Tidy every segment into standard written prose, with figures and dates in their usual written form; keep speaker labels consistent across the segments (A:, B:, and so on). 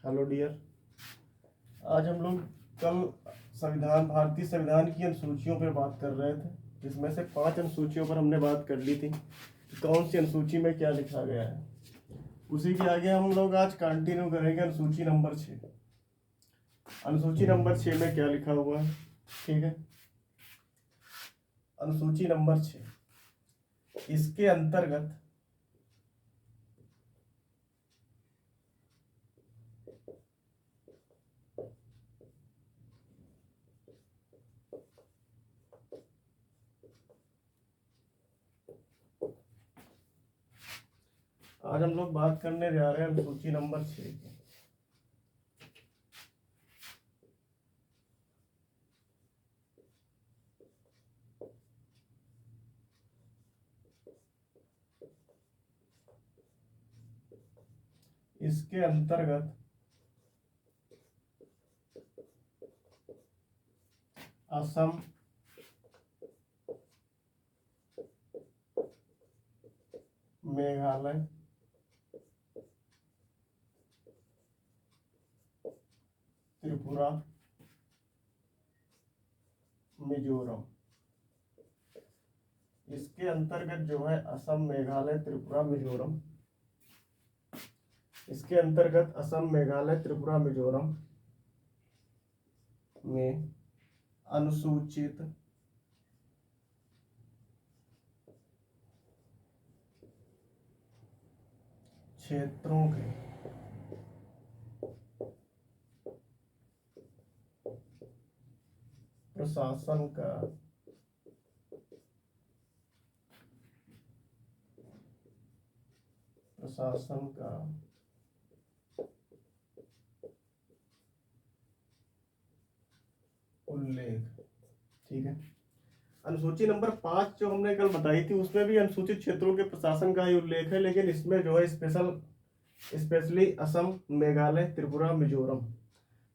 A: Hello dear. आज हम लोग कल भारतीय संविधान की अनुसूचियों पर बात कर रहे थे, जिसमें से 5 अनुसूचियों पर हमने बात कर ली थी कि कौन सी अनुसूची में क्या लिखा गया है। उसी के आगे हम लोग आज कंटिन्यू करेंगे अनुसूची नंबर 6। अनुसूची नंबर 6 में क्या लिखा हुआ है, ठीक है। अनुसूची नंबर 6, इसके अंतर्गत आज हम लोग बात करने जा रहे हैं अनुसूची नंबर 6 की। इसके अंतर्गत असम, मेघालय, त्रिपुरा, मिजोरम। इसके अंतर्गत जो है असम, मेघालय, त्रिपुरा, मिजोरम। इसके अंतर्गत असम, मेघालय, त्रिपुरा, मिजोरम में अनुसूचित क्षेत्रों के प्रशासन का उल्लेख, ठीक है। अनुसूची नंबर 5 जो हमने कल बताई थी, उसमें भी अनुसूचित क्षेत्रों के प्रशासन का ही उल्लेख है, लेकिन इसमें जो है स्पेशली असम, मेघालय, त्रिपुरा, मिजोरम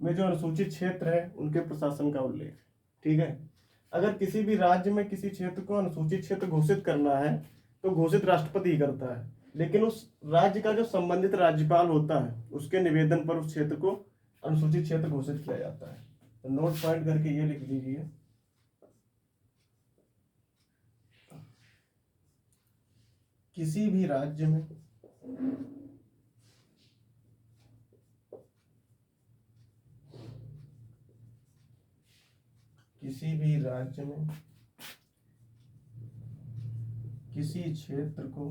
A: में जो अनुसूचित क्षेत्र है उनके प्रशासन का उल्लेख, ठीक है। अगर किसी भी राज्य में किसी क्षेत्र को अनुसूचित क्षेत्र घोषित करना है तो घोषित राष्ट्रपति करता है, लेकिन उस राज्य का जो संबंधित राज्यपाल होता है उसके निवेदन पर उस क्षेत्र को अनुसूचित क्षेत्र घोषित किया जाता है। तो नोट पॉइंट करके ये लिख लीजिए, किसी भी राज्य में किसी क्षेत्र को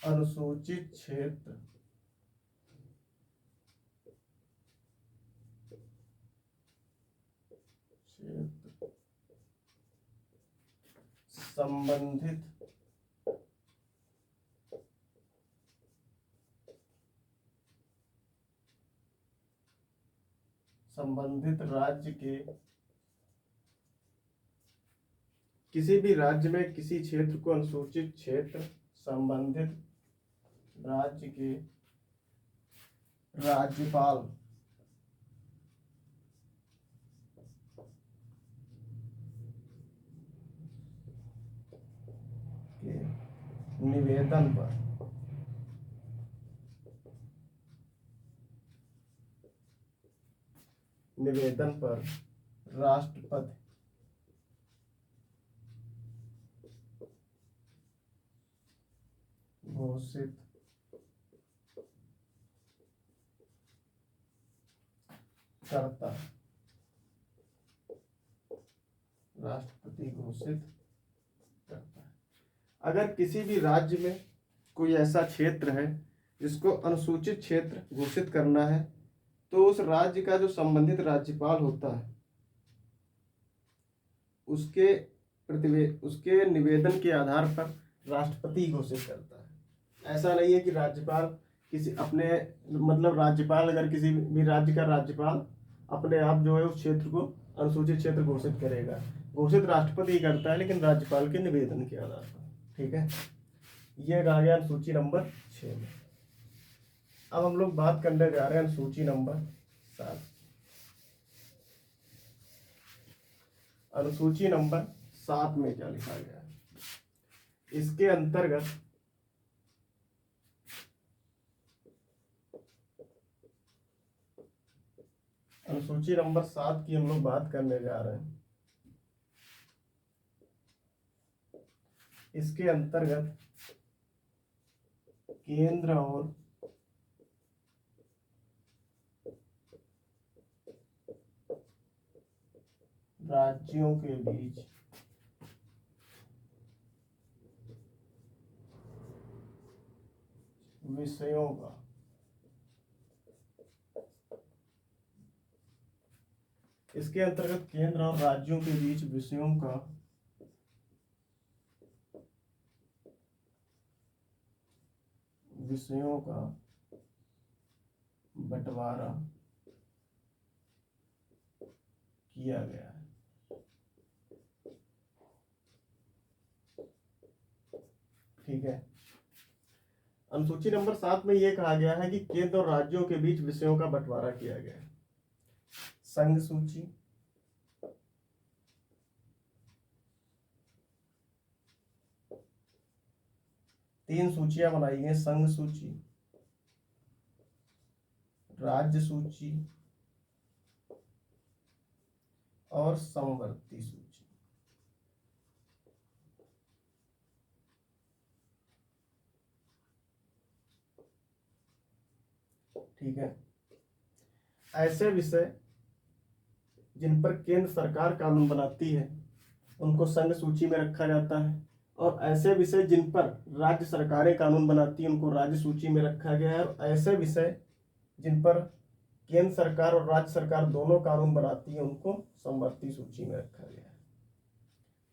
A: अनुसूचित क्षेत्र संबंधित राज्य के किसी भी राज्य में किसी क्षेत्र को अनुसूचित क्षेत्र संबंधित राज्य के राज्यपाल के निवेदन पर राष्ट्रपति घोषित करता है। राष्ट्रपति घोषित करता है। अगर किसी भी राज्य में कोई ऐसा क्षेत्र है जिसको अनुसूचित क्षेत्र घोषित करना है, तो उस राज्य का जो संबंधित राज्यपाल होता है उसके निवेदन के आधार पर राष्ट्रपति घोषित करता है। ऐसा नहीं है कि राज्यपाल राज्यपाल अगर किसी भी राज्य का राज्यपाल अपने आप जो है उस क्षेत्र को अनुसूचित क्षेत्र घोषित करेगा। घोषित राष्ट्रपति करता है, लेकिन राज्यपाल के निवेदन के आधार पर, ठीक है। ये आ गया अनुसूची नंबर 6 में। अब हम लोग बात करने जा रहे हैं अनुसूची नंबर 7। अनुसूची नंबर 7 में क्या लिखा गया है, इसके अंतर्गत अनुसूची नंबर 7 की हम लोग बात करने जा रहे हैं। इसके अंतर्गत केंद्र और राज्यों के बीच विषयों का इसके अंतर्गत केंद्र और राज्यों के बीच विषयों का बंटवारा किया गया है। ठीक है। अनुसूची नंबर 7 में यह कहा गया है कि केंद्र और राज्यों के बीच विषयों का बंटवारा किया गया है। संघ सूची, तीन सूचियां बनाई गई, संघ सूची, राज्य सूची और समवर्ती सूची। ठीक है। ऐसे विषय जिन पर केंद्र सरकार कानून बनाती है उनको संघ सूची में रखा जाता है, और ऐसे विषय जिन पर राज्य सरकारें कानून बनाती हैं उनको राज्य सूची में रखा गया है, और ऐसे विषय जिन पर केंद्र सरकार और राज्य सरकार दोनों कानून बनाती है उनको समवर्ती सूची में रखा गया है।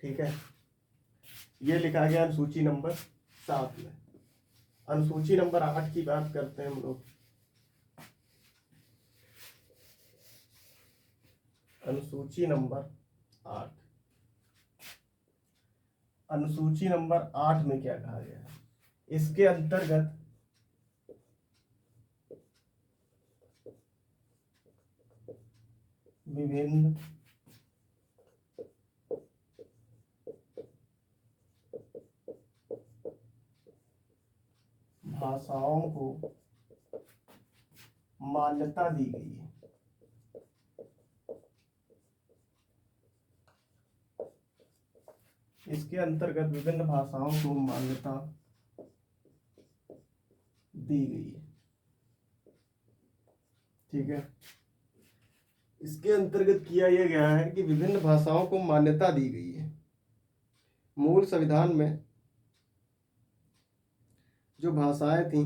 A: ठीक है। ये लिखा गया अनुसूची नंबर 7 में। अनुसूची नंबर 8 की बात करते हैं हम लोग। अनुसूची नंबर 8, अनुसूची नंबर 8 में क्या कहा गया है? इसके अंतर्गत विभिन्न भाषाओं को मान्यता दी गई है। इसके अंतर्गत विभिन्न भाषाओं को मान्यता दी गई है। ठीक है। इसके अंतर्गत किया यह गया है कि विभिन्न भाषाओं को मान्यता दी गई है। मूल संविधान में जो भाषाएं थी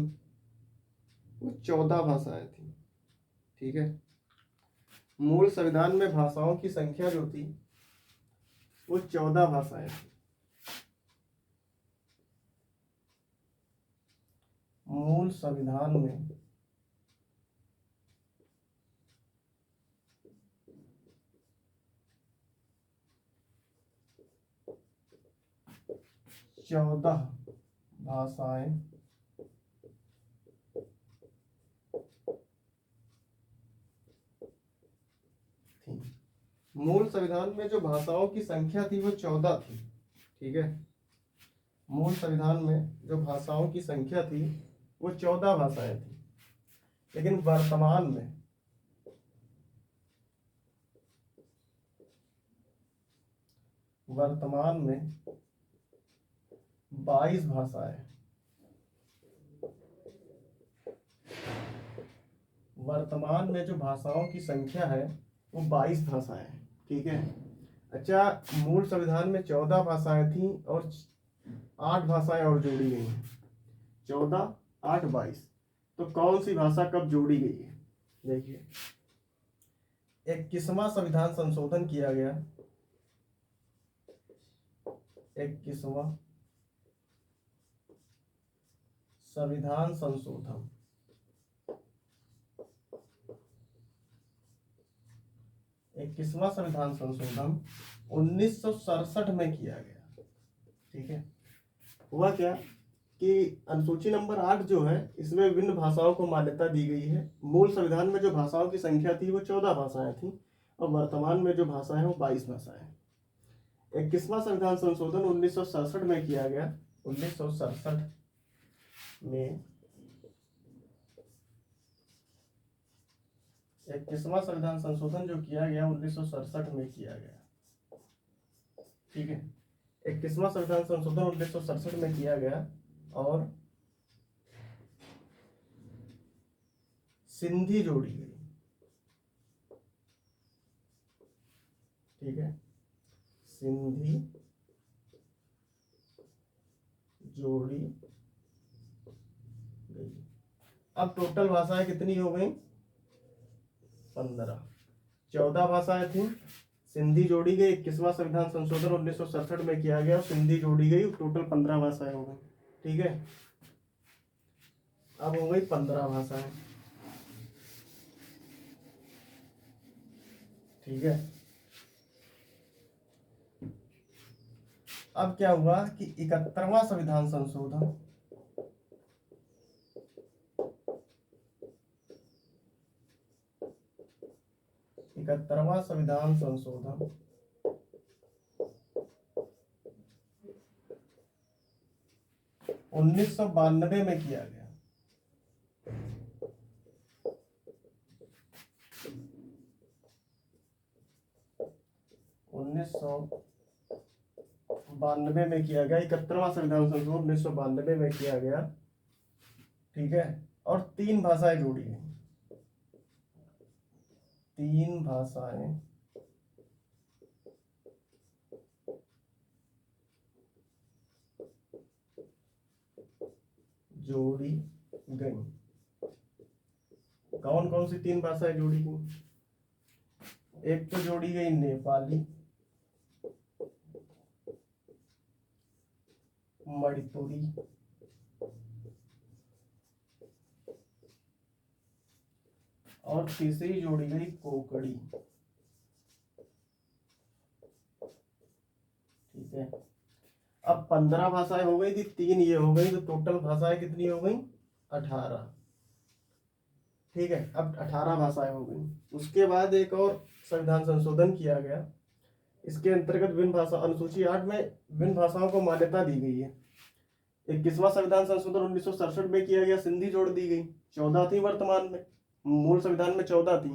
A: वो 14 भाषाएं थी। ठीक है। मूल संविधान में भाषाओं की संख्या जो थी वो 14 भाषाएं थी। मूल संविधान में चौदह भाषाएं थी। मूल संविधान में जो भाषाओं की संख्या थी वो 14 थी। ठीक है। मूल संविधान में जो भाषाओं की संख्या थी वो 14 भाषाएं थी, लेकिन वर्तमान में वर्तमान में 22 भाषाएं वर्तमान में जो भाषाओं की संख्या है वो 22 भाषाएं हैं। ठीक है। अच्छा, मूल संविधान में 14 भाषाएं थी और 8 भाषाएं और जोड़ी गई हैं। 14, 8, 22। तो कौन सी भाषा कब जोड़ी गई है? देखिए, 21वां संविधान संशोधन किया गया। 21वां संविधान संशोधन 21वां संविधान संशोधन 1967 में किया गया। ठीक है। हुआ क्या कि अनुसूची नंबर 8 जो है इसमें विभिन्न भाषाओं को मान्यता दी गई है। मूल संविधान में जो भाषाओं की संख्या थी वो 14 भाषाएं थी, और वर्तमान में जो भाषा है वो 22 भाषाएं। 21वां संविधान संशोधन 1967 में किया गया, 1967 में 21वां संविधान संशोधन जो किया गया 1967 में किया गया। ठीक है, 21वां संविधान संशोधन 1967 में किया गया और सिंधी जोड़ी गई। ठीक है, सिंधी जोड़ी गई। अब टोटल भाषाएं कितनी हो गई? 15। 14 भाषाएं थी, सिंधी जोड़ी गई। 21वां संविधान संशोधन 1967 में किया गया, सिंधी जोड़ी गई, टोटल 15 भाषाएं हो गई। ठीक है, अब हो गई 15 भाषाएं। ठीक है, अब क्या हुआ कि 71वां संविधान संशोधन 71वां संविधान संशोधन 1992 में किया गया। 1992 में किया गया, 71वां संविधान संशोधन 1992 में किया गया। ठीक है, और 3 भाषाएं जोड़ी गई। 3 भाषाएं जोड़ी गई। कौन कौन सी 3 भाषाएं जोड़ी गई? एक तो जोड़ी गई नेपाली, मणिपुरी और तीसरी जोड़ी गई कोंकणी। ठीक है, अब 15 भाषाएं हो गई थी, 3 ये हो गई, तो टोटल भाषाएं कितनी हो गई? 18। ठीक है, अब 18 भाषाएं हो गई। उसके बाद एक और संविधान संशोधन किया गया, इसके अंतर्गत विभिन्न भाषा अनुसूची 8 में विभिन्न भाषाओं को मान्यता दी गई है। 21वां संविधान संशोधन 1967 में किया गया, सिंधी जोड़ दी गई। 14 थी वर्तमान में, मूल संविधान में 14 थी,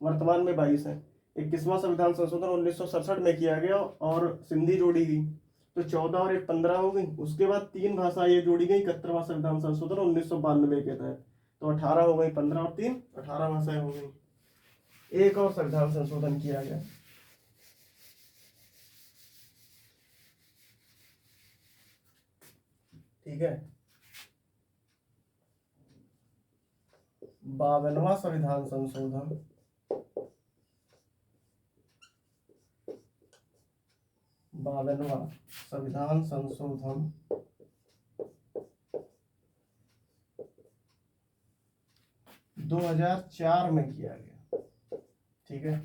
A: वर्तमान में 22 है। 21वां संविधान संशोधन 1967 में किया गया और सिंधी जोड़ी गई, तो 14 और 1 15 हो गई। उसके बाद 3 भाषाएं ये जोड़ी गई 71वां संविधान संशोधन 1992 के तहत, तो 18 हो गई, 15 और 3 18 भाषाएं हो गई। एक और संविधान संशोधन किया गया, ठीक है, 52वां संविधान संशोधन 2004 में किया गया। ठीक है,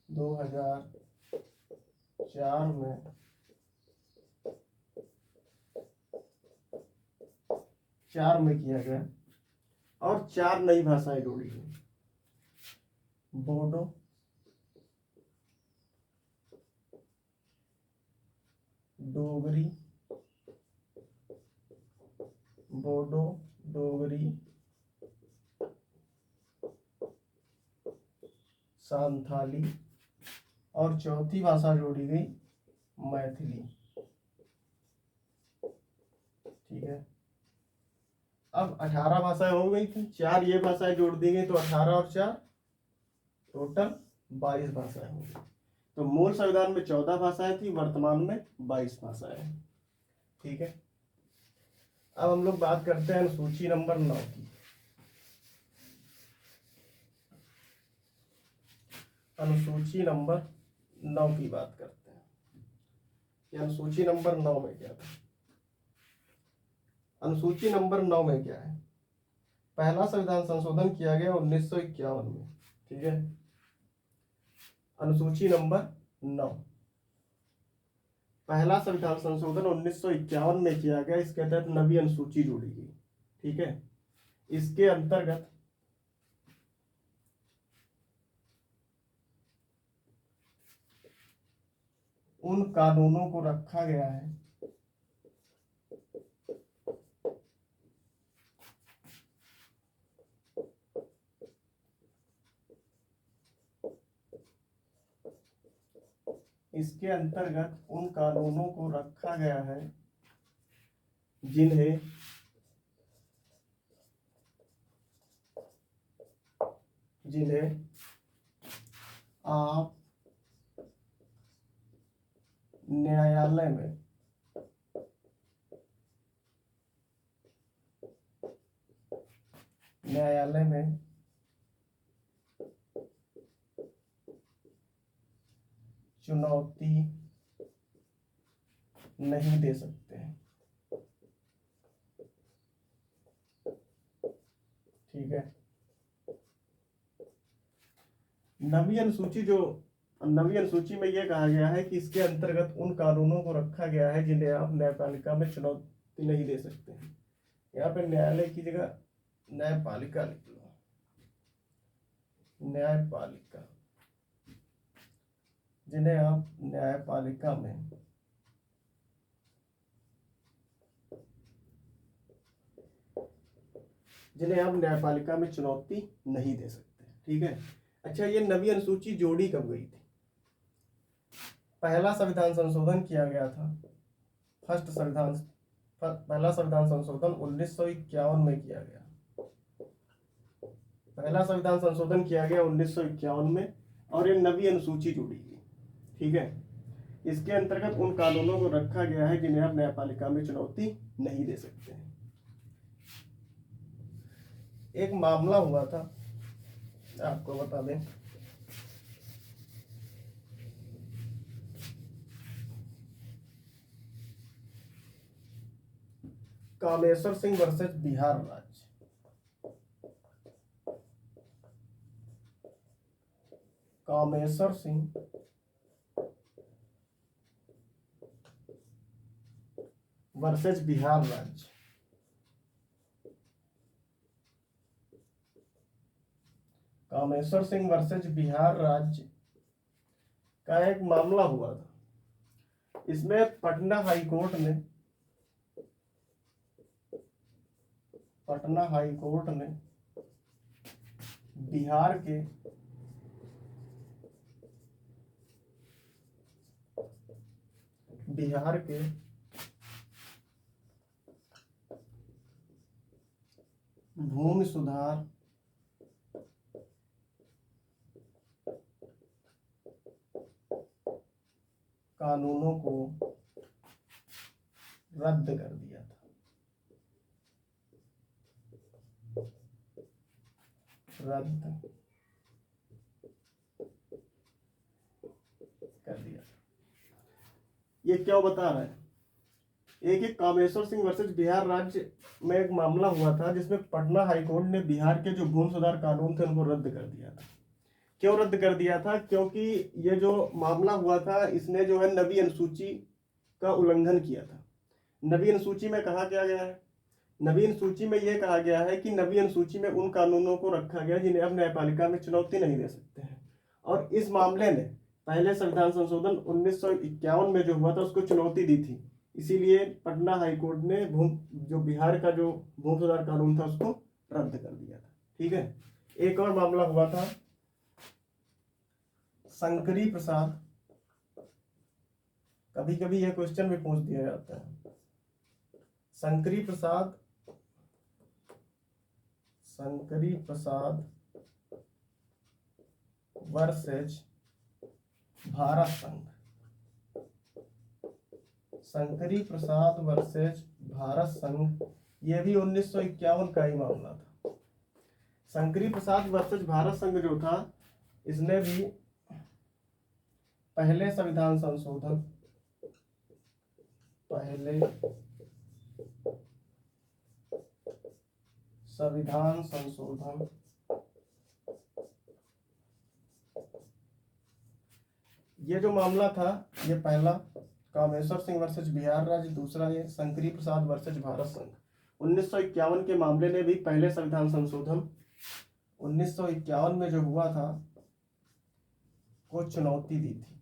A: 2004 में किया गया और 4 नई भाषाएं जोड़ी गई। बोडो, डोगरी, सांथाली और चौथी भाषा जोड़ी गई मैथिली। ठीक है, अब 18 भाषाएं हो गई थी, 4 ये भाषाएं जोड़ दी गई, तो 18 और 4 टोटल 22 भाषाएं हो गई। तो मूल संविधान में 14 भाषाएं थी, वर्तमान में 22 भाषाएं। ठीक है, अब हम लोग बात करते हैं अनुसूची नंबर 9 की। अनुसूची नंबर 9 की बात करते हैं। ये अनुसूची नंबर 9 में क्या था? अनुसूची नंबर 9 में क्या है? पहला संविधान संशोधन किया गया 1951 में। ठीक है, अनुसूची नंबर 9 पहला संविधान संशोधन 1951 में किया गया, इसके तहत नवी अनुसूची जोड़ी गई। ठीक है, इसके अंतर्गत उन कानूनों को रखा गया है इसके अंतर्गत उन कानूनों को रखा गया है जिन्हें आप न्यायालय में चुनौती नहीं दे सकते हैं। ठीक है। नवीं अनुसूची में यह कहा गया है कि इसके अंतर्गत उन कानूनों को रखा गया है जिन्हें आप न्यायपालिका में चुनौती नहीं दे सकते हैं। यहाँ पे न्यायालय की जगह न्यायपालिका लिख लो। न्यायपालिका, जिन्हें आप न्यायपालिका में चुनौती नहीं दे सकते। ठीक है। अच्छा, ये नवी अनुसूची जोड़ी कब गई थी? पहला संविधान संशोधन किया गया था, पहला संविधान संशोधन 1951 में किया गया। पहला संविधान संशोधन किया गया 1951 में, और ये नवी अनुसूची जोड़ी गई। ठीक है। इसके अंतर्गत उन कानूनों को रखा गया है जिन्हें आप न्यायपालिका में चुनौती नहीं दे सकते हैं। एक मामला हुआ था, आपको बता दें, कामेश्वर सिंह वर्सेस बिहार राज्य। कामेश्वर सिंह वर्सेस बिहार राज्य। कामेश्वर सिंह वर्सेस बिहार राज्य का एक मामला हुआ था। इसमें पटना हाई कोर्ट ने बिहार के भूमि सुधार कानूनों को रद्द कर दिया था। रद्द कर दिया। ये क्या बता रहा है? एक कामेश्वर सिंह वर्सेस बिहार राज्य में एक मामला हुआ था जिसमें पटना हाईकोर्ट ने बिहार के जो भूमि सुधार कानून थे उनको रद्द कर दिया था। क्यों रद्द कर दिया था? क्योंकि ये जो मामला हुआ था इसने जो है नवी अनुसूची का उल्लंघन किया था। नवी अनुसूची में कहा क्या गया है? नवी अनुसूची में यह कहा गया है कि नवी अनुसूची में उन कानूनों को रखा गया जिन्हें आप न्यायपालिका में चुनौती नहीं दे सकते हैं। और इस मामले ने पहले संविधान संशोधन 1951 में जो हुआ था उसको चुनौती दी थी। इसीलिए पटना हाईकोर्ट ने जो बिहार का जो भूमि सुधार कानून था उसको रद्द कर दिया था। ठीक है। एक और मामला हुआ था शंकरी प्रसाद। कभी कभी यह क्वेश्चन भी पूछ दिया जाता है। शंकरी प्रसाद वर्सेज भारत संघ। शंकरी प्रसाद वर्सेज भारत संघ, यह भी 1951 का ही मामला था। शंकरी प्रसाद वर्सेज भारत संघ जो था, इसने भी पहले संविधान संशोधन ये जो मामला था, ये पहला कामेश्वर सिंह वर्सेज बिहार राज्य, दूसरा ये शंकरी प्रसाद वर्सेज भारत संघ। 1951 के मामले ने भी पहले संविधान संशोधन 1951 में जो हुआ था को चुनौती दी थी।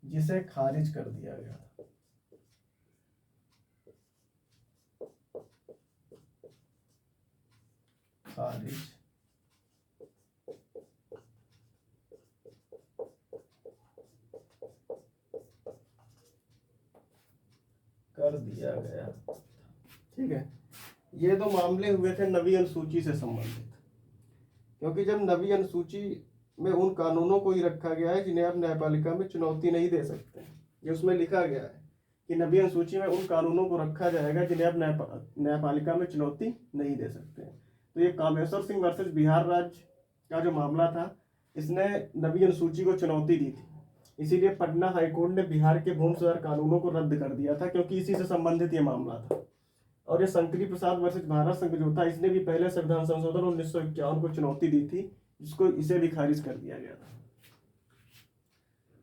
A: जिसे खारिज कर दिया गया था। खारिज कर दिया गया। ठीक है, ये दो मामले हुए थे नवी अनुसूची से संबंधित, क्योंकि जब नवी अनुसूची में उन कानूनों को ही रखा गया है जिन्हें आप न्यायपालिका में चुनौती नहीं दे सकते। ये उसमें लिखा गया है कि नवी अनुसूची में उन कानूनों को रखा जाएगा जिन्हें आप न्यायपालिका में चुनौती नहीं दे सकते। तो ये कामेश्वर सिंह वर्सेस बिहार राज्य का जो मामला था, इसने नवी अनुसूची को चुनौती दी थी, इसीलिए पटना हाईकोर्ट ने बिहार के भूमि सुधार कानूनों को रद्द कर दिया था, क्योंकि इसी से संबंधित ये मामला था। और ये शंकरी प्रसाद वर्सेस भारत संघ जो था, इसने भी पहले संविधान संशोधन 1951 को चुनौती दी थी, जिसको इसे भी खारिज कर दिया गया था।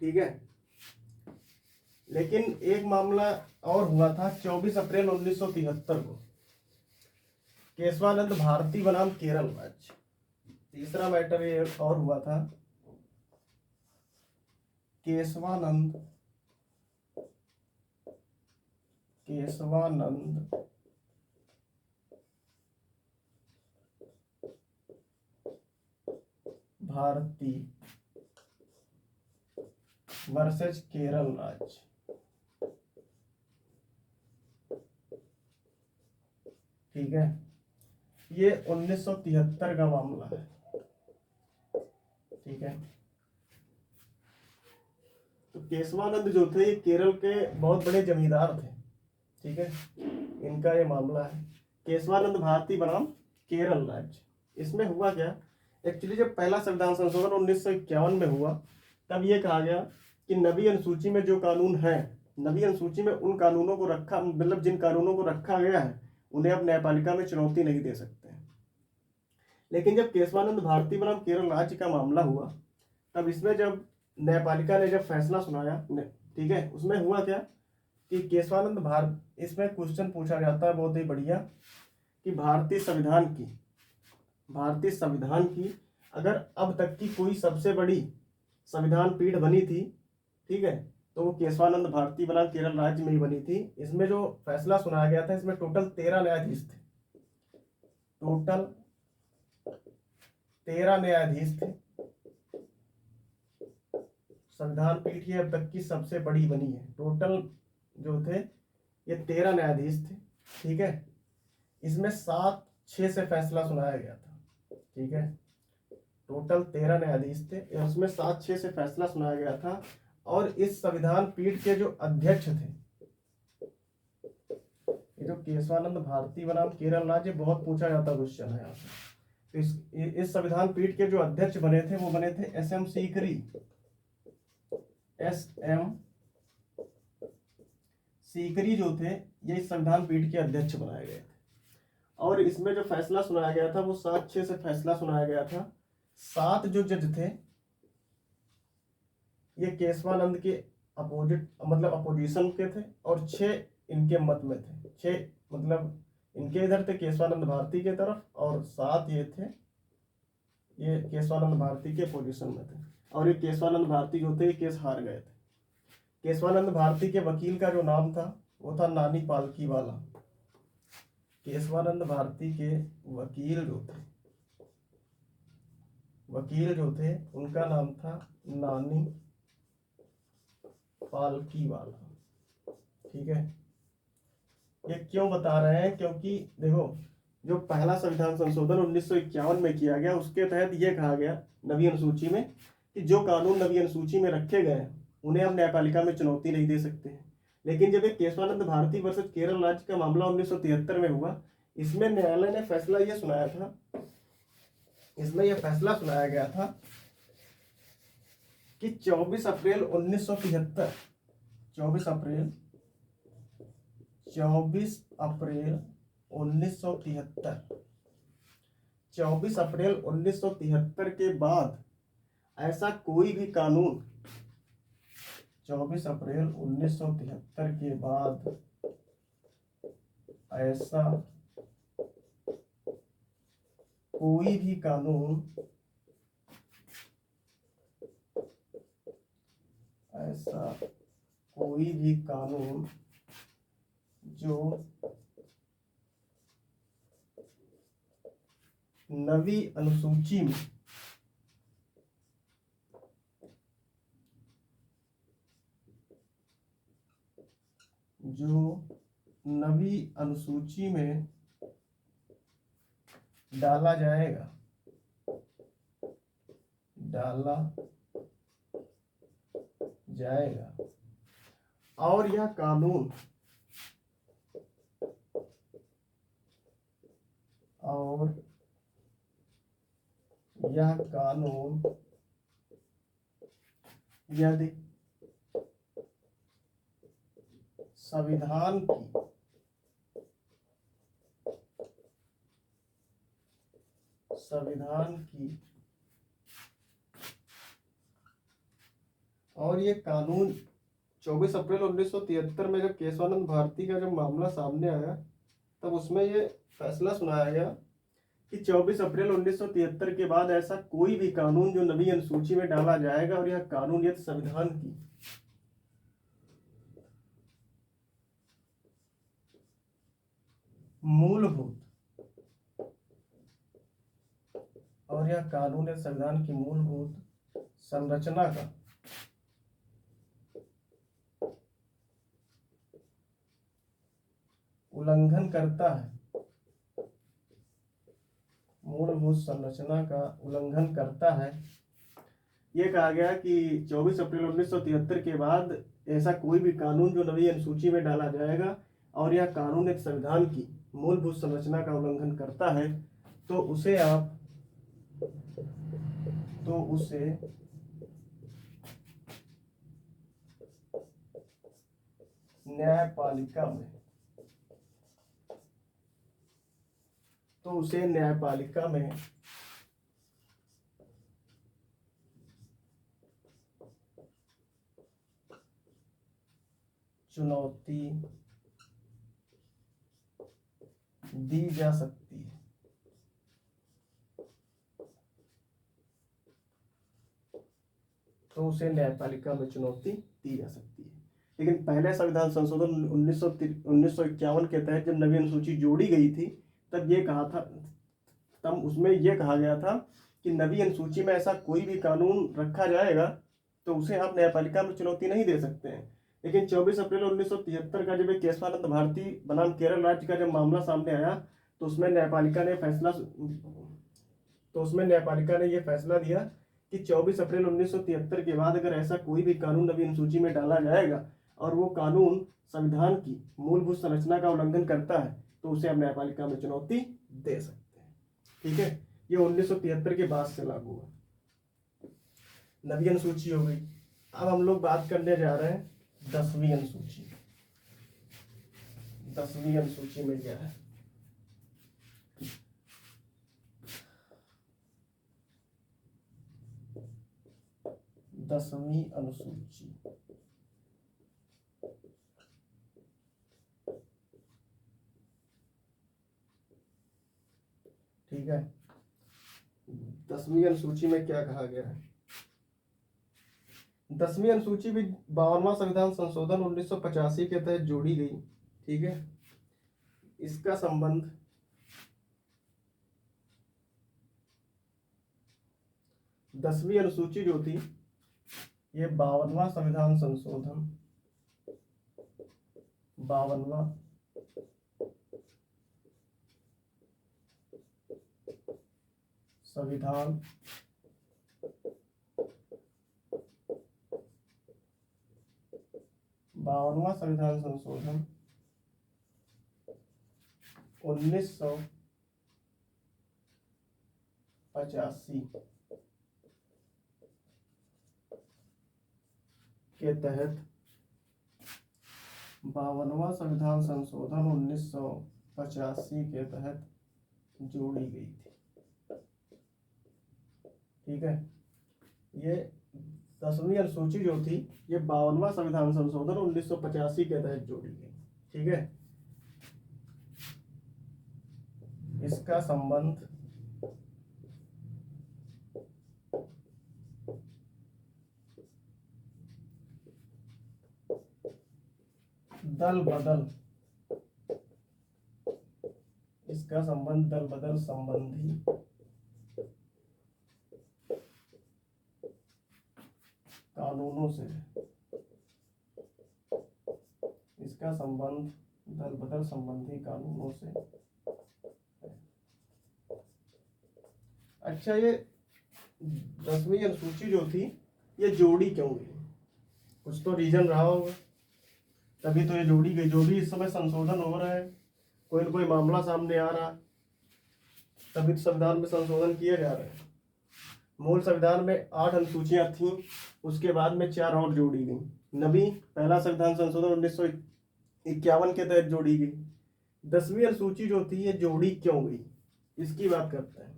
A: ठीक है, लेकिन एक मामला और हुआ था 24 अप्रैल 1973 को, केशवानंद भारती बनाम केरल राज्य। तीसरा मैटर ये और हुआ था, केशवानंद भारती वर्सेस केरल राज्य। ठीक है, ये 1973 का मामला है। ठीक है, तो केशवानंद जो थे ये केरल के बहुत बड़े जमींदार थे। ठीक है, इनका ये मामला है, केशवानंद भारती बनाम केरल राज्य। इसमें हुआ क्या, एक्चुअली जब पहला संविधान संशोधन 1951 में हुआ, तब ये कहा गया कि नवी अनुसूची में जो कानून है, नवी अनुसूची में उन कानूनों को रखा, मतलब जिन कानूनों को रखा गया है, उन्हें आप न्यायपालिका में चुनौती नहीं दे सकते। लेकिन जब केशवानंद भारती बनाम केरल राज्य का मामला हुआ, तब इसमें जब न्यायपालिका ने जब फैसला सुनाया, ठीक है, उसमें हुआ क्या कि केशवानंद भारत, इसमें क्वेश्चन पूछा जाता है बहुत ही बढ़िया कि भारतीय संविधान की अगर अब तक की कोई सबसे बड़ी संविधान पीठ बनी थी, ठीक है, तो वो केशवानंद भारती बनाम केरल राज्य में ही बनी थी। इसमें जो फैसला सुनाया गया था, इसमें टोटल 13 न्यायाधीश थे, टोटल 13 न्यायाधीश थे। संविधान पीठ ये अब तक की सबसे बड़ी बनी है। टोटल जो थे ये 13 न्यायाधीश थे। ठीक है, इसमें 7-6 से फैसला सुनाया गया था। ठीक है, टोटल 13 न्यायाधीश थे, उसमें 7-6 से फैसला सुनाया गया था। और इस संविधान पीठ के जो अध्यक्ष थे, ये जो केशवानंद भारती बनाम केरल राज्य, बहुत पूछा जाता क्वेश्चन है यहाँ से। इस संविधान पीठ के जो अध्यक्ष बने थे, वो बने थे SM सीकरी जो थे, ये इस संविधान पीठ के अध्यक्ष बनाए गए थे। और इसमें जो फैसला सुनाया गया था, वो 7-6 से फैसला सुनाया गया था। 7 जो जज थे, ये केशवानंद के अपोजिशन के थे, और 6 इनके मत में थे। 6 मतलब इनके इधर थे केशवानंद भारती के तरफ, और 7 ये थे, ये केशवानंद भारती के अपोजिशन में थे। और ये केशवानंद भारती जो थे, केस हार गए थे। केशवानंद भारती के वकील का जो नाम था, वो था नानी पालकीवाला। केशवानंद भारती के वकील जो थे उनका नाम था नानी पालकीवाला। ठीक है, ये क्यों बता रहे हैं, क्योंकि देखो, जो पहला संविधान संशोधन 1951 में किया गया, उसके तहत ये कहा गया नवी अनुसूची में कि जो कानून नवी अनुसूची में रखे गए हैं, उन्हें हम न्यायपालिका में चुनौती नहीं दे सकते हैं। लेकिन जब एक केशवानंद भारती वर्सेस केरल राज्य का मामला 1973 में हुआ, इसमें न्यायालय ने फैसला यह सुनाया था, इसमें यह फैसला सुनाया गया था कि 24 अप्रैल 1973 के बाद ऐसा कोई भी कानून, 24 अप्रैल 1973 के बाद ऐसा कोई भी कानून, जो नवी अनुसूची में जो नवी अनुसूची में डाला जाएगा और यह कानून यदि संविधान की और ये कानून 24 अप्रैल 1973 में जब केशवानंद भारती का जब मामला सामने आया तब उसमें ये फैसला सुनाया गया कि 24 अप्रैल 1973 के बाद ऐसा कोई भी कानून जो नवी अनुसूची में डाला जाएगा और यह कानून यदि संविधान की मूलभूत संरचना का उल्लंघन करता है, मूलभूत संरचना का उल्लंघन करता है। ये कहा गया कि 24 अप्रैल 1973 के बाद ऐसा कोई भी कानून जो नवी अनुसूची में डाला जाएगा और यह कानून एक संविधान की मूलभूत संरचना का उल्लंघन करता है तो उसे न्यायपालिका में चुनौती दी जा सकती है। लेकिन पहले संविधान संशोधन 1951 के तहत जब नवी अनुसूची जोड़ी गई थी तब उसमें यह कहा गया था कि नवी अनुसूची में ऐसा कोई भी कानून रखा जाएगा तो उसे आप न्यायपालिका में चुनौती नहीं दे सकते हैं। लेकिन 24 अप्रैल 1973 का जब केशवानंद भारती बनाम केरल राज्य का जब मामला सामने आया तो उसमें न्यायपालिका ने यह फैसला दिया कि 24 अप्रैल 1973 के बाद अगर ऐसा कोई भी कानून नवी अनुसूची में डाला जाएगा और वो कानून संविधान की मूलभूत संरचना का उल्लंघन करता है तो उसे आप न्यायपालिका में चुनौती दे सकते हैं। ठीक है, ये 1973 के बाद से लागू हुआ। नवी अनुसूची हो गई। अब हम लोग बात करने जा रहे हैं 10वीं अनुसूची। 10वीं अनुसूची में क्या है? 10वीं अनुसूची ठीक है। 10वीं अनुसूची में क्या कहा गया है? 10वीं अनुसूची भी 52वां संविधान संशोधन 1985 के तहत जोड़ी गई। ठीक है, इसका संबंध 10वीं अनुसूची जो थी ये 52वां संविधान संशोधन 52वां संविधान संशोधन 1985 के तहत 52वां संविधान संशोधन 1985 के तहत जोड़ी गई थी। ठीक है, ये 10वीं अनुसूची जो थी ये 52वां संविधान संशोधन 1985 के तहत जोड़ी गई। ठीक है, इसका संबंध दल बदल संबंधी कानूनों से इसका संबंध दल बदल संबंधी कानूनों से। अच्छा, ये 10वीं अनुसूची जो थी ये जोड़ी क्यों गई? कुछ तो रीजन रहा होगा, तभी तो ये जोड़ी गई। जो भी इस समय संशोधन हो रहा है, कोई ना कोई मामला सामने आ रहा, तभी तो संविधान में संशोधन किए जा रहे हैं। मूल संविधान में 8 अनुसूचियां थीं, उसके बाद में 4 और जोड़ी गई। नवी पहला संविधान संशोधन 1951 के तहत जोड़ी गई। 10वीं अनुसूची जो थी ये जोड़ी क्यों गई, इसकी बात करते हैं।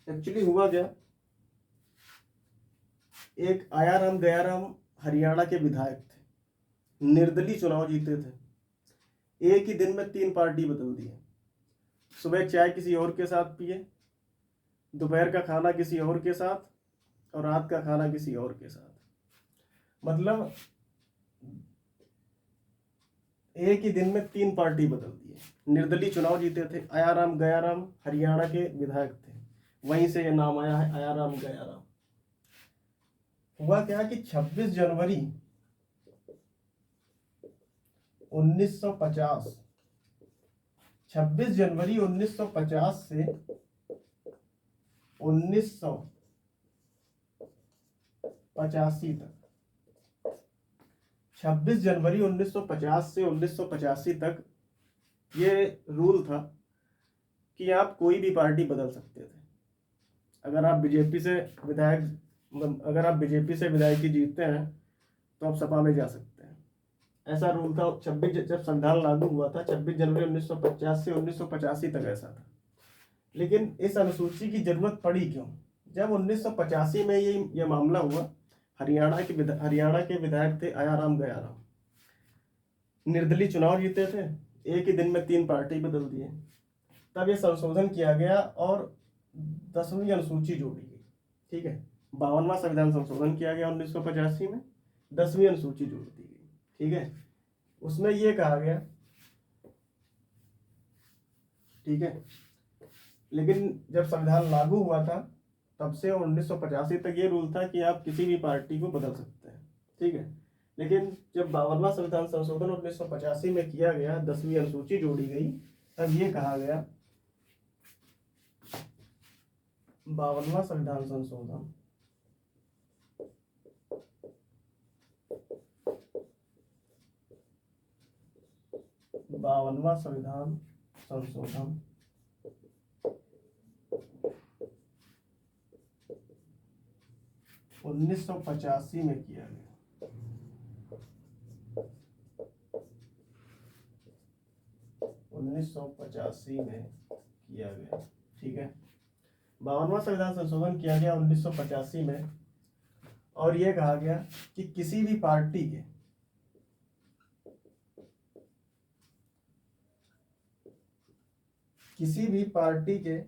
A: एक्चुअली हुआ क्या, एक आयाराम गयाराम हरियाणा के विधायक थे, निर्दलीय चुनाव जीते थे। एक ही दिन में 3 पार्टी बदल दी। सुबह चाय किसी और के साथ पिए, दोपहर का खाना किसी और के साथ, और रात का खाना किसी और के साथ। मतलब एक ही दिन में 3 पार्टी बदल दी। निर्दलीय चुनाव जीते थे। आयाराम गयाराम हरियाणा के विधायक थे, वहीं से ये नाम आया है आयाराम गयाराम। हुआ क्या कि 26 जनवरी 1950 26 जनवरी 1950 से 1985 तक, 26 जनवरी 1950 से 1985 तक ये रूल था कि आप कोई भी पार्टी बदल सकते थे। अगर आप बीजेपी से विधायकी जीतते हैं तो आप सपा में जा सकते हैं, ऐसा रूल था। 26 जब संविधान लागू हुआ था 26 जनवरी 1950 से 1985 तक ऐसा था। लेकिन इस अनुसूची की जरूरत पड़ी क्यों? जब 1985 में ये मामला हुआ, हरियाणा के विधायक थे आयाराम गयाराम, निर्दलीय चुनाव जीते थे, एक ही दिन में 3 पार्टी बदल दिए। तब ये संशोधन किया गया और 10वीं अनुसूची जोड़ी गई। ठीक है, 52वां संविधान संशोधन किया गया 1985 में, 10वीं अनुसूची जोड़ दी गई। ठीक है, उसमें ये कहा गया, ठीक है, लेकिन जब संविधान लागू हुआ था तब से 1985 तक ये रूल था कि आप किसी भी पार्टी को बदल सकते हैं। ठीक है, लेकिन जब 52वां संविधान संशोधन 1985 में किया गया, 10वीं अनुसूची जोड़ी गई, तब ये कहा गया, 52वां संविधान संशोधन 52वां संविधान संशोधन 1985 में किया गया। 1985 में किया गया। ठीक है, 52वां संविधान संशोधन किया गया 1985 में, और यह कहा गया कि किसी भी पार्टी के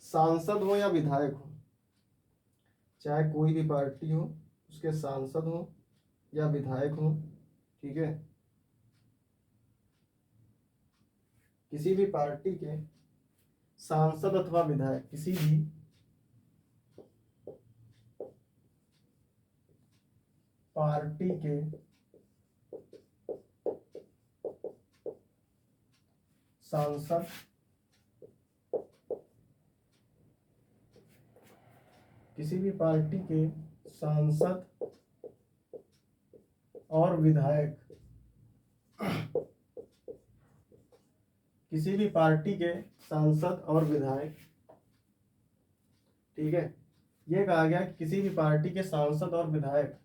A: सांसद हो या विधायक हो, चाहे कोई भी पार्टी हो, उसके सांसद हो या विधायक हो, ठीक है, किसी भी पार्टी के सांसद अथवा विधायक किसी भी पार्टी के सांसद और विधायक, किसी भी पार्टी के सांसद और विधायक, ठीक है, यह कहा गया कि किसी भी पार्टी के सांसद और विधायक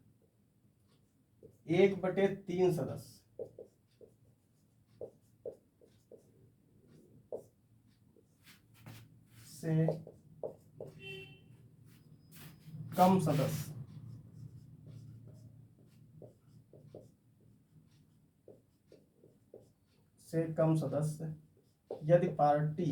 A: 1/3 सदस्य से कम सदस्य यदि पार्टी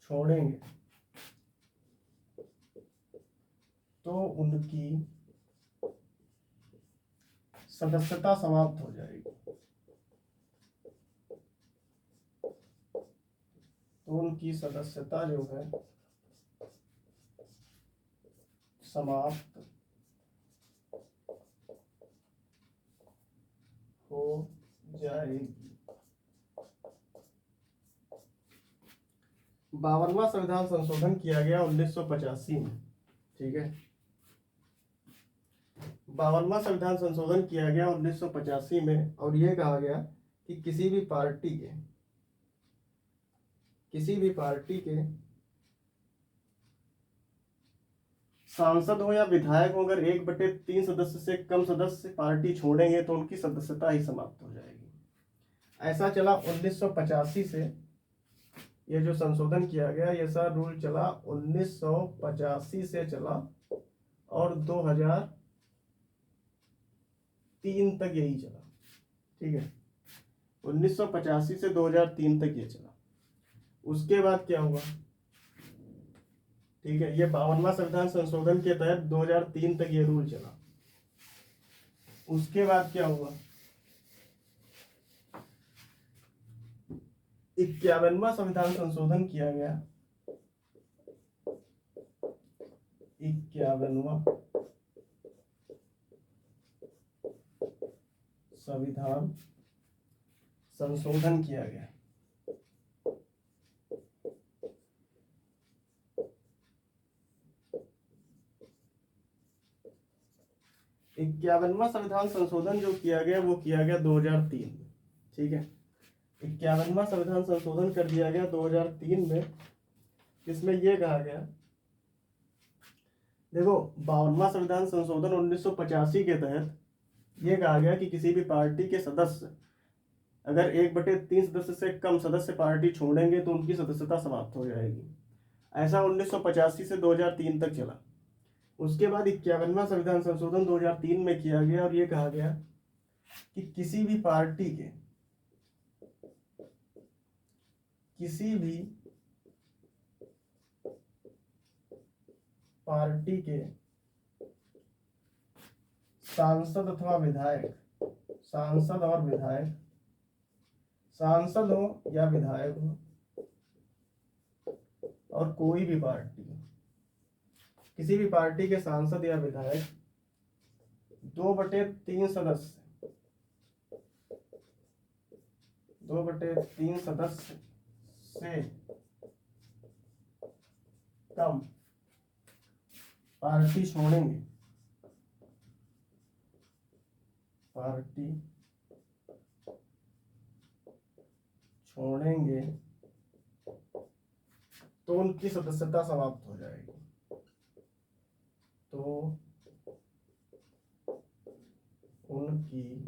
A: छोड़ेंगे तो उनकी सदस्यता समाप्त हो जाएगी। तो उनकी सदस्यता जो है समाप्त हो जाएगी। 52वां संविधान संशोधन किया गया 1985 में। ठीक है, 52वां संविधान संशोधन किया गया 1985 में और यह कहा गया कि किसी भी पार्टी के सांसद हो या विधायक हो, अगर 1/3 सदस्य से कम सदस्य पार्टी छोड़ेंगे तो उनकी सदस्यता ही समाप्त हो जाएगी। ऐसा चला 1985 से, ये जो संशोधन किया गया ये सारा रूल चला 1985 से चला और 2003 तक यही चला। ठीक है, 1985 से 2003 तक ये चला। उसके बाद क्या हुआ? ठीक है, ये 52वां संविधान संशोधन के तहत 2003 तक ये रूल चला। उसके बाद क्या हुआ? 51वां संविधान संशोधन किया गया। 51वां संविधान संशोधन किया गया। इक्यावनवां संविधान संशोधन जो किया गया वो किया गया 2003 में। ठीक है, 51वां संविधान संशोधन कर दिया गया 2003 में। इसमें यह कहा गया, देखो 52वां संविधान संशोधन 1985 के तहत यह कहा गया कि किसी भी पार्टी के सदस्य अगर 1/3 सदस्य से कम सदस्य पार्टी छोड़ेंगे तो उनकी सदस्यता समाप्त हो जाएगी। ऐसा 1985 से 2003 तक चला। उसके बाद 51वां संविधान संशोधन 2003 में किया गया और यह कहा गया कि किसी भी पार्टी के सांसद अथवा विधायक, सांसद हो या विधायक हो और कोई भी पार्टी, किसी भी पार्टी के सांसद या विधायक 2/3 सदस्य से कम पार्टी छोड़ेंगे तो उनकी सदस्यता समाप्त हो जाएगी। तो उनकी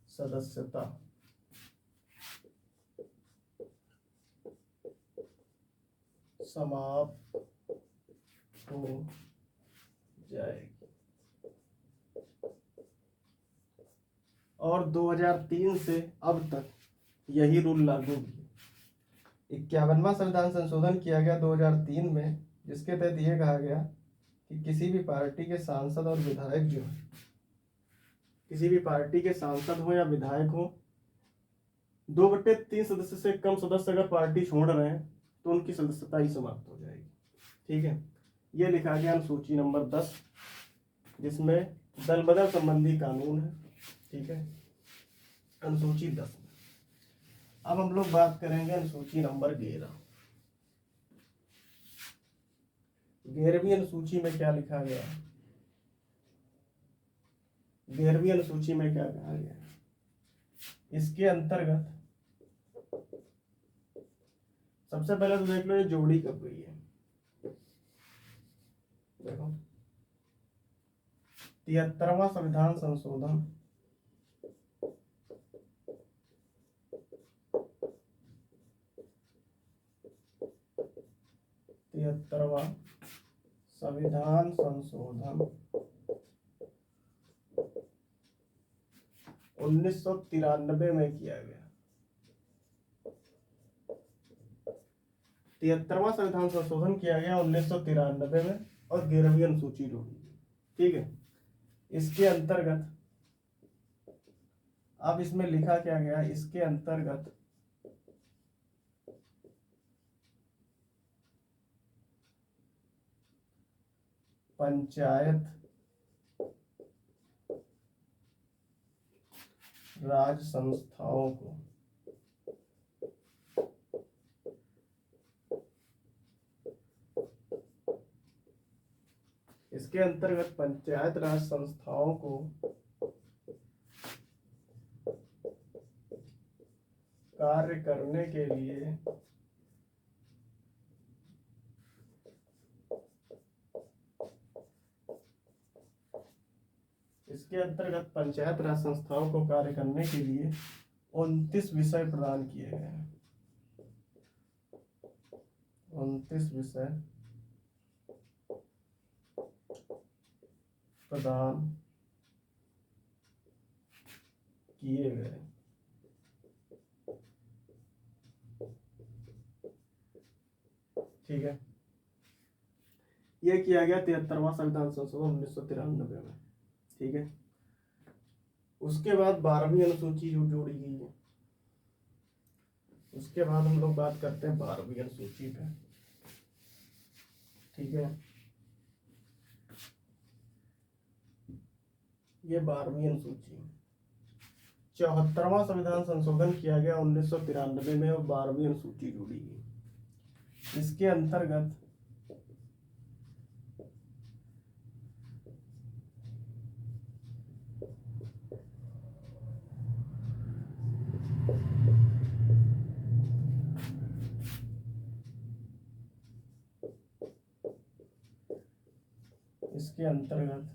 A: सदस्यता समाप्त हो जाएगी। और 2003 से अब तक यही रूल लागू है। 51वां संविधान संशोधन किया गया 2003 में, जिसके तहत यह कहा गया कि किसी भी पार्टी के सांसद और विधायक जो है, किसी भी पार्टी के सांसद हो या विधायक हो, 2/3 सदस्य से कम सदस्य अगर पार्टी छोड़ रहे हैं तो उनकी सदस्यता ही समाप्त हो जाएगी। ठीक है, यह लिखा गया अनुसूची नंबर 10, जिसमें दल बदल संबंधी कानून है। ठीक है, अनुसूची 10। अब हम लोग बात करेंगे अनुसूची नंबर 11। 11वीं अनुसूची में क्या लिखा गया है? 11वीं अनुसूची में क्या कहा गया है? इसके अंतर्गत सबसे पहले तो देख लो ये जोड़ी कब गई है। देखो 73वां संविधान संशोधन 73वां संविधान संशोधन 1993 में किया गया। 73वां संविधान संशोधन किया गया 1993 में और 11वीं अनुसूची जोड़ी। ठीक है, इसके अंतर्गत अब इसमें लिखा क्या गया, इसके अंतर्गत पंचायत राज संस्थाओं को इसके अंतर्गत पंचायत राज संस्थाओं को कार्य करने के लिए इसके अंतर्गत पंचायत राज संस्थाओं को कार्य करने के लिए 29 विषय प्रदान किए गए हैं। 29 विषय प्रदान किए गए। ठीक है, यह किया गया 73वां संविधान संशोधन 1993 में। ठीक है, उसके बाद 12वीं अनुसूची जो जोड़ी गई है, उसके बाद हम लोग बात करते हैं 12वीं अनुसूची पे। ठीक है, ये 12वीं अनुसूची 74वां संविधान संशोधन किया गया 1993 में और 12वीं अनुसूची जोड़ी गई। इसके अंतर्गत इसके अंतर्गत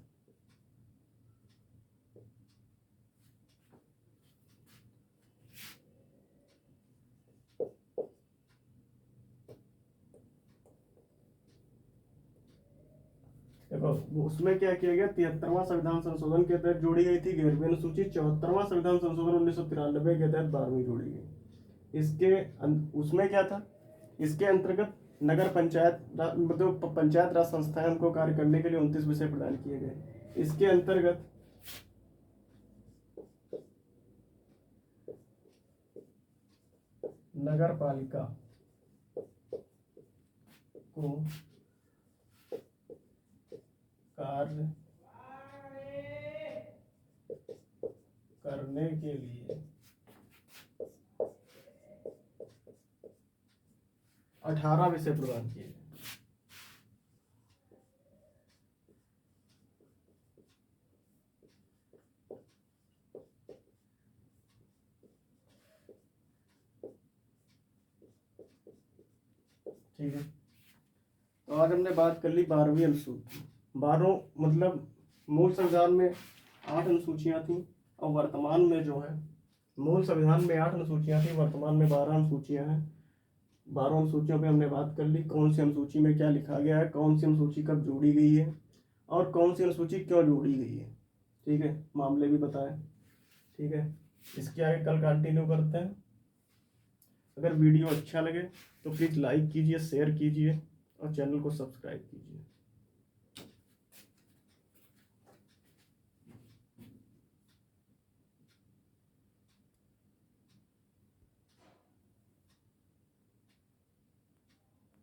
A: देखो, उसमें क्या किया गया, 73वां संविधान संशोधन के तहत जोड़ी गई थी 11वीं अनुसूची, 74वां संविधान संशोधन 1993 के तहत 12वीं जोड़ी गई। उसमें क्या था, इसके अंतर्गत नगर पंचायत मतलब पंचायत राज संस्थाएं को कार्य करने के लिए 29 विषय प्रदान किए गए। इसके अंतर्गत नगर पालिका को कार्य करने के लिए 18 विषय प्रदान किए गए। ठीक है, तो आज हमने बात कर ली 12वीं अनुसूची। 12 मतलब मूल संविधान में 8 अनुसूचियां थी और वर्तमान में जो है मूल संविधान में 8 अनुसूचियां थी, वर्तमान में 12 अनुसूचियां हैं। 12 अनुसूचियों पे हमने बात कर ली, कौन सी अनुसूची में क्या लिखा गया है, कौन सी अनुसूची कब जोड़ी गई है और कौन सी अनुसूची क्यों जोड़ी गई है। ठीक है, मामले भी बताए। ठीक है, इसके आगे कल कंटिन्यू करते हैं। अगर वीडियो अच्छा लगे तो प्लीज़ लाइक कीजिए, शेयर कीजिए और चैनल को सब्सक्राइब कीजिए।